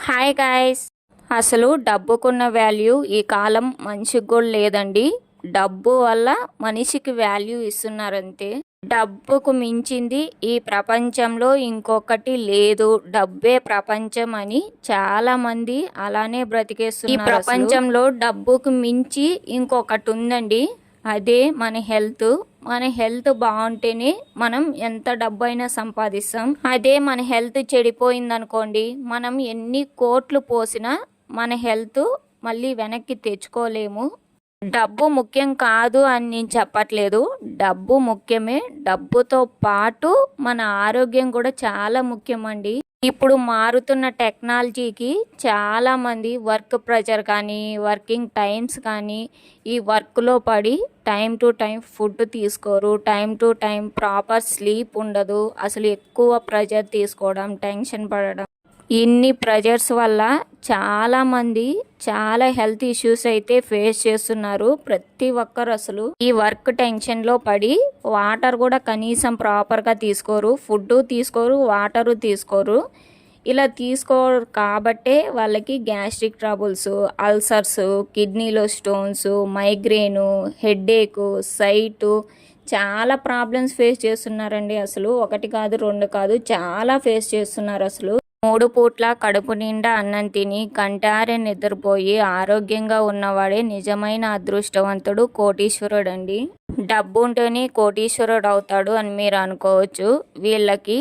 Hi guys. అసలు డబ్బుకున్న value ఈ కాలం మనిషికి కూడా లేదండి. డబ్బు వల్ల మనిషికి వాల్యూ ఇస్తున్నారంతే. డబ్బుకు మించింది ఈ ప్రపంచంలో ఇంకొకటి లేదు. డబ్బే ప్రపంచం అని చాలా మంది అలానే బ్రతికేస్తున్నారు. ఈ ప్రపంచంలో డబ్బుకు మించి ఇంకొకటి ఉందండి. అదే మన హెల్త్. మన హెల్త్ బాగుంటేనే మనం ఎంత డబ్బు అయినా సంపాదిస్తాం. అదే మన హెల్త్ చెడిపోయిందనుకోండి, మనం ఎన్ని కోట్లు పోసినా మన హెల్త్ మళ్ళీ వెనక్కి తెచ్చుకోలేము. డబ్బు ముఖ్యం కాదు అని నేను చెప్పట్లేదు. డబ్బు ముఖ్యమే. డబ్బుతో పాటు మన ఆరోగ్యం కూడా చాలా ముఖ్యమండి. ఇప్పుడు మారుతున్న టెక్నాలజీకి చాలామంది వర్క్ ప్రెషర్ కానీ, వర్కింగ్ టైమ్స్ కానీ, ఈ వర్క్లో పడి టైం టు టైం ఫుడ్ తీసుకోరు, time to time proper sleep ఉండదు. అసలు ఎక్కువ ప్రెషర్ తీసుకోవడం, టెన్షన్ పడడం, ఇన్ని ప్రెషర్స్ వల్ల చాలామంది చాలా హెల్త్ ఇష్యూస్ అయితే ఫేస్ చేస్తున్నారు. ప్రతి ఒక్కరు అసలు ఈ వర్క్ టెన్షన్లో పడి వాటర్ కూడా కనీసం ప్రాపర్గా తీసుకోరు, ఫుడ్ తీసుకోరు, వాటరు తీసుకోరు. ఇలా తీసుకోరు కాబట్టే వాళ్ళకి గ్యాస్ట్రిక్ ట్రబుల్స్, అల్సర్స్, కిడ్నీలో స్టోన్స్, మైగ్రేను, హెడ్ఏకు, సైటు, చాలా ప్రాబ్లమ్స్ ఫేస్ చేస్తున్నారండి. అసలు ఒకటి కాదు, రెండు కాదు, చాలా ఫేస్ చేస్తున్నారు. అసలు 3 పూట్ల కడుపు నిండా అన్నం తిని కంటారే నిద్రపోయి ఆరోగ్యంగా ఉన్నవాడే నిజమైన అదృష్టవంతుడు, కోటీశ్వరుడు అండి. డబ్బు ఉంటేనే కోటీశ్వరుడు అవుతాడు అని మీరు అనుకోవచ్చు. వీళ్ళకి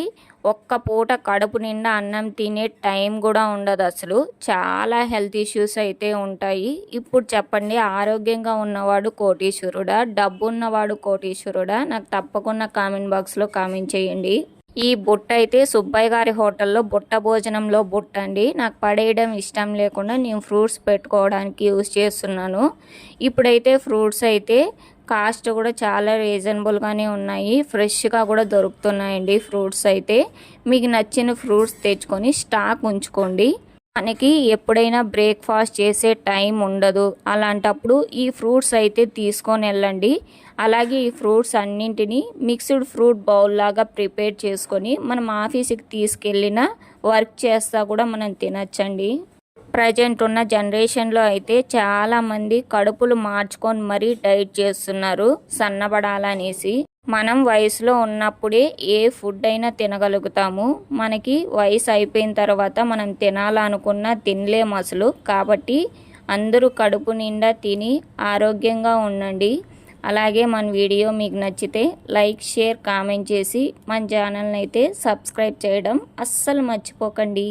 ఒక్క పూట కడుపు నిండా అన్నం తినే టైం కూడా ఉండదు. అసలు చాలా హెల్త్ ఇష్యూస్ అయితే ఉంటాయి. ఇప్పుడు చెప్పండి, ఆరోగ్యంగా ఉన్నవాడు కోటీశ్వరుడా, డబ్బు ఉన్నవాడు కోటీశ్వరుడా? నాకు తప్పకుండా కామెంట్ బాక్స్లో కామెంట్ చేయండి. ఈ బుట్ట అయితే సుబ్బయ్య గారి హోటల్లో బుట్ట భోజనంలో బుట్ట అండి. నాకు పడేయడం ఇష్టం లేకుండా నేను ఫ్రూట్స్ పెట్టుకోవడానికి యూజ్ చేస్తున్నాను. ఇప్పుడైతే ఫ్రూట్స్ అయితే కాస్ట్ కూడా చాలా రీజనబుల్గానే ఉన్నాయి. ఫ్రెష్గా కూడా దొరుకుతున్నాయండి ఫ్రూట్స్ అయితే. మీకు నచ్చిన ఫ్రూట్స్ తెచ్చుకొని స్టాక్ ఉంచుకోండి. మనకి ఎప్పుడైనా బ్రేక్ఫాస్ట్ చేసే టైం ఉండదు, అలాంటప్పుడు ఈ ఫ్రూట్స్ అయితే తీసుకొని వెళ్ళండి. అలాగే ఈ ఫ్రూట్స్ అన్నింటినీ మిక్స్డ్ ఫ్రూట్ బౌల్ లాగా ప్రిపేర్ చేసుకొని మనం ఆఫీస్కి తీసుకెళ్ళిన వర్క్ చేస్తా కూడా మనం తినచ్చండి. ప్రజెంట్ ఉన్న జనరేషన్లో అయితే చాలామంది కడుపులు మార్చుకొని మరీ డైట్ చేస్తున్నారు సన్నబడాలనేసి. మనం వయసులో ఉన్నప్పుడే ఏ ఫుడ్ అయినా తినగలుగుతాము. మనకి వయసు అయిపోయిన తర్వాత మనం తినాలనుకున్నా తినలేము అసలు. కాబట్టి అందరూ కడుపు నిండా తిని ఆరోగ్యంగా ఉండండి. అలాగే మన వీడియో మీకు నచ్చితే లైక్, షేర్, కామెంట్ చేసి మన ఛానల్ని అయితే సబ్స్క్రైబ్ చేయడం అస్సలు మర్చిపోకండి.